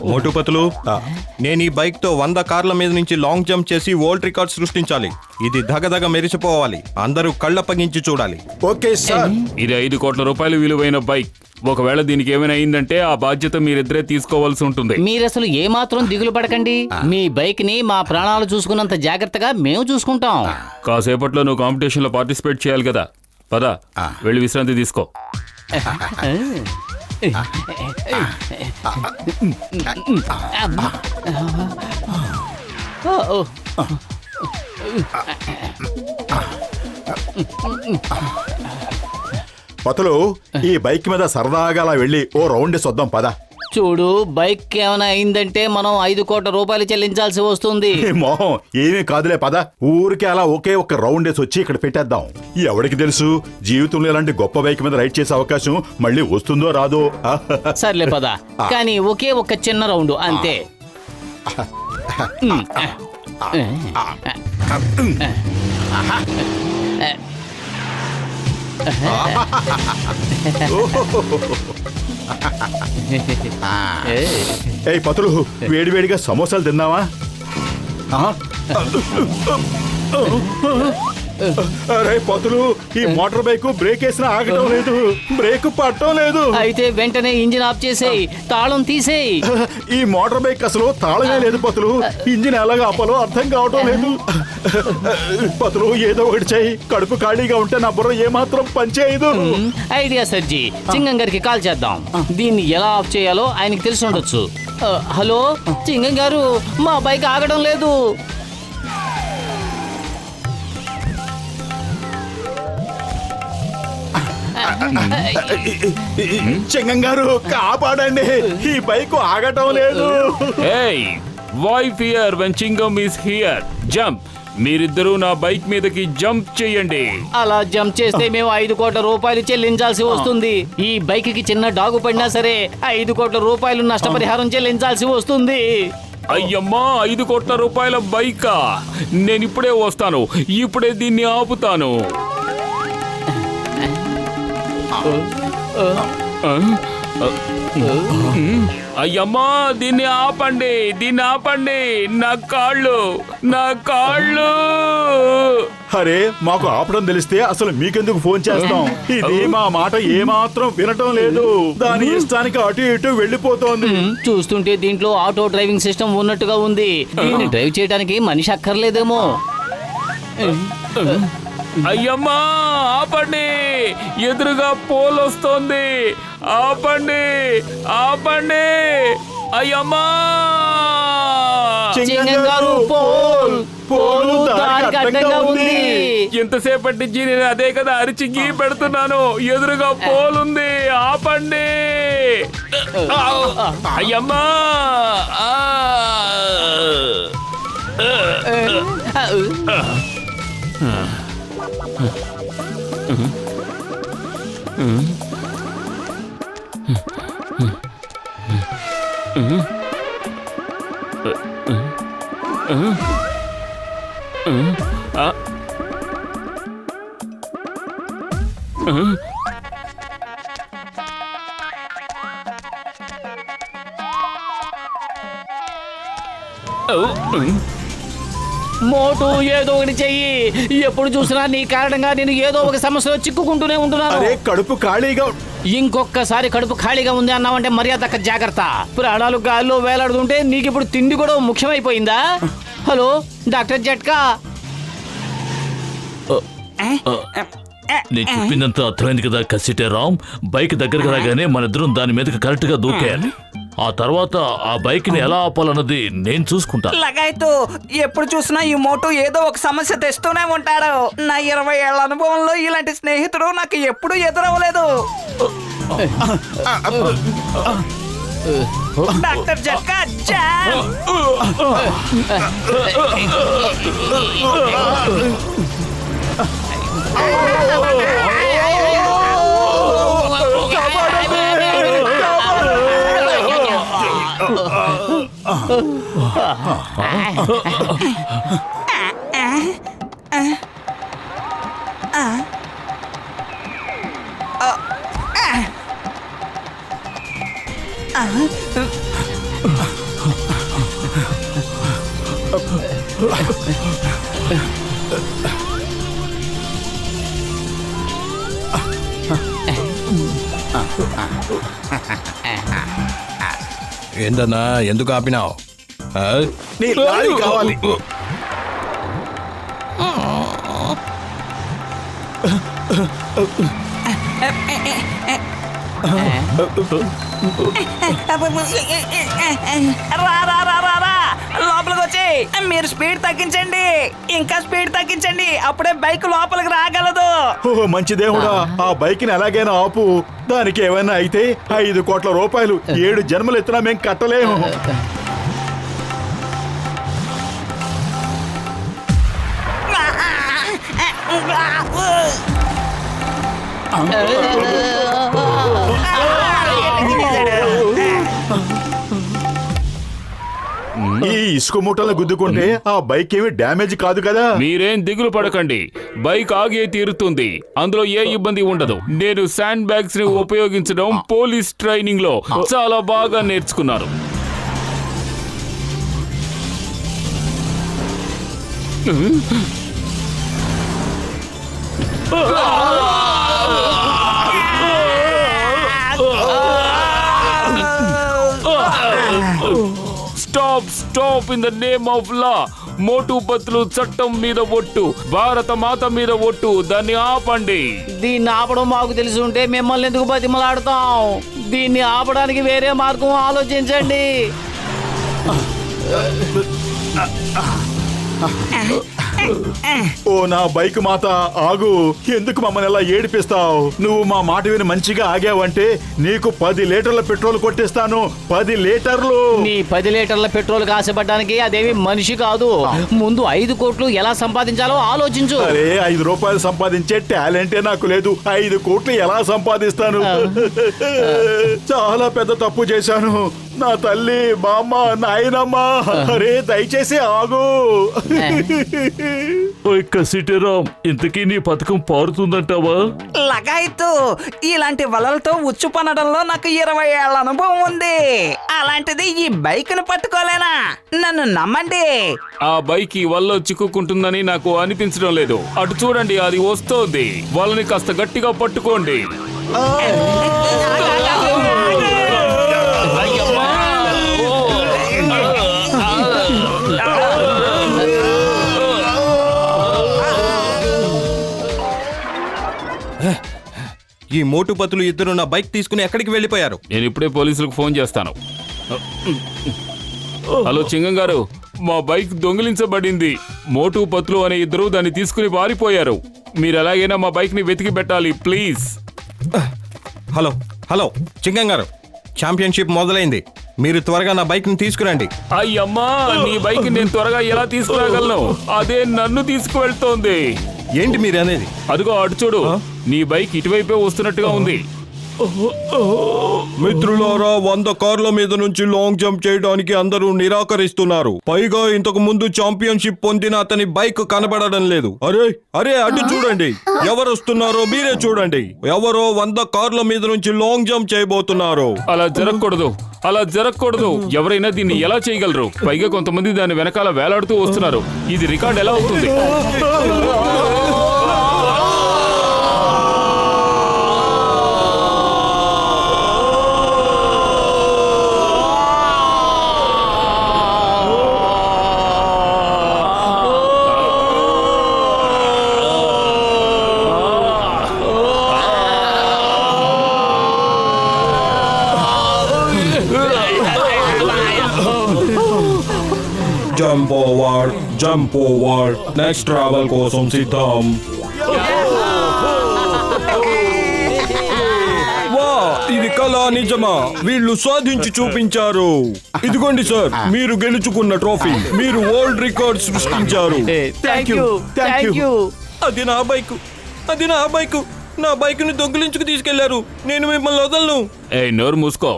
మోటుపతులు, నేను ఈ బైక్ తో 100 కార్ల మీద నుంచి లాంగ్ జంప్ చేసి వరల్డ్ రికార్డ్ సృష్టించాలి. ఇది దగదగ మెరిసిపోవాలి, అందరూ కళ్ళప్పగించి చూడాలి. Okay sir. ఇది 5 కోట్ల రూపాయలు విలువైన బైక్. ఒకవేళ దీనికి ఏమైనా అయిందంటే ఆ బాధ్యత మీరిద్దరే తీసుకోవాల్సి ఉంటుంది. మీరసలు ఏమాత్రం దిగులు పడకండి. మీ బైక్ ని మా ప్రాణాలు చూసుకున్నంత జాగ్రత్తగా మేము చూసుకుంటాం. కాసేపట్లో నువ్వు కాంపిటీషన్ లో పార్టిసిపేట్ చేయాలి కదా. పద, వెళ్ళి విశ్రాంతి తీసుకో. పతులు, ఈ బైక్ మీద సరదాగా అలా వెళ్ళి ఓ రౌండ్ వద్దాం పద. చూడు, బైక్ ఏమైనా అయిందంటే మనం 5 కోట్ల రూపాయలు చెల్లించాల్సి వస్తుంది. మోహం, ఏమీ కాదులే పద. ఊరికే అలా ఒకే ఒక్క రౌండ్ వేసి వచ్చి ఇక్కడ పెట్టేద్దాం. ఎవరికి తెలుసు, జీవితంలో ఇలాంటి గొప్ప బైక్ మీద రైడ్ చేసే అవకాశం మళ్ళీ వస్తుందో రాదో. సర్లే పద, కానీ ఒకే ఒక్క చిన్న రౌండ్ అంతే. ఏయ్ పతులు, వేడివేడిగా సమోసాలు తిందామా? అరే పతులు, ఈ మోటార్ బైక్ బ్రేక్ వేసినా ఆగటం లేదు, బ్రేక్ పట్టడం లేదు. అయితే వెంటనే ఇంజిన్ ఆఫ్ చేసేయి, తాళం తీసేయి. ఈ మోటార్ బైక్ అసలు తాళమే లేదు పతులు. ఇంజిన్ ఎలాగా ఆపాలో అర్థం కావటం లేదు. పతులు, ఏదో ఒకటి చెయ్యి. కడుపు ఖాళీగా ఉంటే నా బుర్ర ఏమాత్రం పనిచేయదు. ఐడియా సర్జీ, చింగం గారికి కాల్ చేద్దాం. దీన్ని ఎలా ఆఫ్ చేయాలో ఆయనకి తెలిసి ఉండొచ్చు. హలో చింగం గారు, మా బైక్ ఆగడం లేదు. చింగం గారు, కాపాడండి, ఈ బైక్ ఆగటం లేదు. Hey, why fear when Chingam is here? Jump! మీరిద్దరూ నా బైక్ మీదకి జంప్ చేయండి. అలా జంప్ చేస్తే మేము 5 కోట్ల రూపాయలు చెల్లించాల్సి వస్తుంది. ఈ బైక్ కి చిన్న డాగు పడినా సరే 5 కోట్ల రూపాయలు నష్టపరిహారం చెల్లించాల్సి వస్తుంది. అయ్యమ్మా, 5 కోట్ల రూపాయల బైకా? నేను ఇప్పుడే వస్తాను, ఇప్పుడే దీన్ని ఆపుతాను. అయ్యమ్మా, దీన్ని ఆపండి, దీన్ని ఆపండి. నా కాళ్ళు. అరే, మాకు ఆపడం తెలిస్తే అసలు మీకెందుకు ఫోన్ చేస్తాం? ఇది మా మాట ఏమాత్రం వినటం లేదు. దాని ఇష్టానికి అటు ఇటు వెళ్ళిపోతోంది. చూస్తుంటే దీంట్లో ఆటో డ్రైవింగ్ సిస్టమ్ ఉన్నట్టుగా ఉంది. దీన్ని డ్రైవ్ చేయడానికి మనిషి అక్కర్లేదేమో. అయ్యమ్మా, ఆపండి, ఎదురుగా పోల్ వస్తోంది. ఆపండి. అయ్యమ్మా, ఎంతసేపటి నుంచి నేను అదే కదా అరిచి గీ పెడుతున్నాను. ఎదురుగా పోల్ ఉంది, ఆపండి. అయ్యమ్మా, మోటు, ఏదో ఒకటి చెయ్యి. ఎప్పుడు చూసినా నీ కారణంగా నేను ఏదో ఒక సమస్యలో చిక్కుకుంటూనే ఉంటున్నాను. కడుపు ఖాళీగా. ఇంకొకసారి కడుపు ఖాళీగా ఉంది అన్నావంటే మర్యాద జాగ్రత్త. ప్రాణాలు గాల్లో వేలాడుతుంటే నీకు ఇప్పుడు తిండి కూడా ముఖ్యమైపోయిందా? హలో డాక్టర్ జట్కా. నేను చెప్పిందంతా అర్థమైంది కదా కసిటే రామ్. బైక్ దగ్గరకు రాగానే మన ఇద్దరం దాని మీదకి కరెక్ట్ గా దూకేయాలి. ఆ తర్వాత ఆ బైక్ ని ఎలా ఆపాలన్నది నేను చూసుకుంటా. లగాయతు, ఎప్పుడు చూసినా ఈ మోటు ఏదో ఒక సమస్య తెస్తూనే ఉంటాడు. నా 20 ఏళ్ల అనుభవంలో ఇలాంటి స్నేహితుడు నాకు ఎప్పుడూ ఎదురవ్వలేదు. డాక్టర్ జట్కా, ఏందన్నా ఎందుకు ఆపినావు? నీ లారీ కావాలి. రా రా రా రా రా లోపలికి వచ్చి మీరు స్పీడ్ తగ్గించండి, ఇంకా స్పీడ్ తగ్గించండి, అప్పుడే బైక్ లోపలికి రాగలదు. ఓ మంచి దేవుడా, ఆ బైక్ ని ఎలాగైనా ఆపు. దానికి ఏమైనా అయితే 5 కోట్ల రూపాయలు 7 జన్మలు ఎత్తునా మేం కట్టలేము. ఈ ఇసుక మూటలను గుద్దుకుంటే ఆ బైక్ ఏమి డ్యామేజ్ కాదు కదా? మీరేం దిగులు పడకండి, బైక్ ఆగే తీరుతుంది, అందులో ఏ ఇబ్బంది ఉండదు. నేను శాండ్ బ్యాగ్స్ ని ఉపయోగించడం పోలీస్ ట్రైనింగ్ లో చాలా బాగా నేర్చుకున్నాను. Stop stop in the name of law. Motu Patlu చట్టం మీద ఒట్టు, భారత మాత మీద ఒట్టు, దాన్ని ఆపండి. దీన్ని ఆపడం మాకు తెలిసి ఉంటే మిమ్మల్ని ఎందుకు బతిమలాడతాం? దీన్ని ఆపడానికి వేరే మార్గం ఆలోచించండి. ఓ నా బైక్ మాత ఆగు, ఎందుకు మమ్మల్ని ఎలా ఏడిపిస్తావు? నువ్వు మా మాట విని మంచిగా ఆగావంటే నీకు 10 లీటర్ల పెట్రోల్ కొట్టిస్తాను. 10 లీటర్లు. నీ 10 లీటర్ల పెట్రోల్ ఆశపడడానికి అదేమి మనిషి కాదు. ముందు 5 కోట్లు ఎలా సంపాదించాలో ఆలోచించు. అరే 5 రూపాయలు సంపాదించే టాలెంటే నాకు లేదు. 5 కోట్లు ఎలా సంపాదిస్తాను? చాలా పెద్ద తప్పు చేశాను. నా తల్లి, బామ్మ, నాయనమ్మ, అరే దయచేసి ఆగు. ఓయ్ కసిటరామ్, ఇంతకీ నీ పథకం పారుతుందంటావా? లగాయత్తు, ఇలాంటి వలలతో ఉచ్చు పనడంలో నాకు 20 ఏళ్ల అనుభవం ఉంది. అలాంటిది ఈ బైక్ ను పట్టుకోలేనా? నన్ను నమ్మండి. ఆ బైక్ ఈ వల్ల చిక్కుకుంటుందని నాకు అనిపించడం లేదు. అటు చూడండి, అది వస్తోంది. వాళ్ళని కాస్త గట్టిగా పట్టుకోండి. ఈ మోటుపతులు ఇద్దరు నా బైక్ తీసుకుని ఎక్కడికి వెళ్ళిపోయారు? నేను ఇప్పుడే పోలీసులకు ఫోన్ చేస్తాను. హలో చింగం గారు, మా బైక్ దొంగిలించబడింది. మోటు పత్లు అనే ఇద్దరు దాన్ని తీసుకుని పారిపోయారు. మీరు ఎలాగైనా మా బైక్ ని వెతికి పెట్టాలి ప్లీజ్. హలో హలో చింగం గారు, ఛాంపియన్షిప్ మొదలైంది. మీరు త్వరగా నా బైక్ ని తీసుకురండి. అయ్యమ్మా, నీ బైక్ నేను త్వరగా ఎలా తీసుకురాగలను? అదే నన్ను తీసుకువెళ్తోంది. ఏంటి మీరు అనేది? అదిగో అటు చూడు, నీ బైక్ ఇటువైపే వస్తున్నట్టుగా ఉంది. మిత్రులారా, 100 కార్ల మీద నుంచి లాంగ్ జంప్ చేయడానికి అందరూ నిరాకరిస్తున్నారు. పైగా ఇంతకు ముందు ఛాంపియన్షిప్ పొందిన అతని బైక్ కనబడడం లేదు. అరే అరే అటు చూడండి, ఎవరు వస్తున్నారో మీరే చూడండి. ఎవరో 100 కార్ల మీద నుంచి లాంగ్ జంప్ చేయబోతున్నారు. అలా జరగకూడదు, అలా జరగకూడదు. ఎవరైనా దీన్ని ఎలా చేయగలరు? పైగా కొంతమంది దాని వెనకాల వేలాడుతూ వస్తున్నారు. ఇది రికార్డ్ ఎలా అవుతుంది? జంప్ ఓవర్, నెక్స్ట్ ట్రావెల్ కోసం సిద్ధం. వా, ఇది కళ నిజమా? వీళ్ళు సాధించి చూపించారు. ఇదిగోండి సార్, మీరు గెలుచుకున్న ట్రోఫీ. మీరు వరల్డ్ రికార్డ్ సృష్టించారు. Thank you, thank you. అది నా బైక్, అది నా బైక్. నా బైక్ ని దొంగిలించుకు తీసుకెళ్లారు. నేను మిమ్మల్ని వదలను. ఏ నోరు మూసుకో.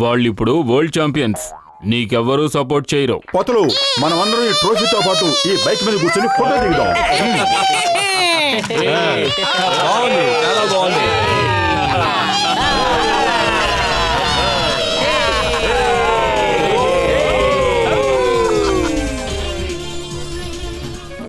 వాళ్ళు ఇప్పుడు వరల్డ్ ఛాంపియన్స్. నీకెవ్వరూ సపోర్ట్ చేయరు. పతులు, మనమందరం ఈ ట్రోఫీతో పాటు ఈ బైక్ మీద కూర్చొని ఫోటో దిగుదాం. అవును.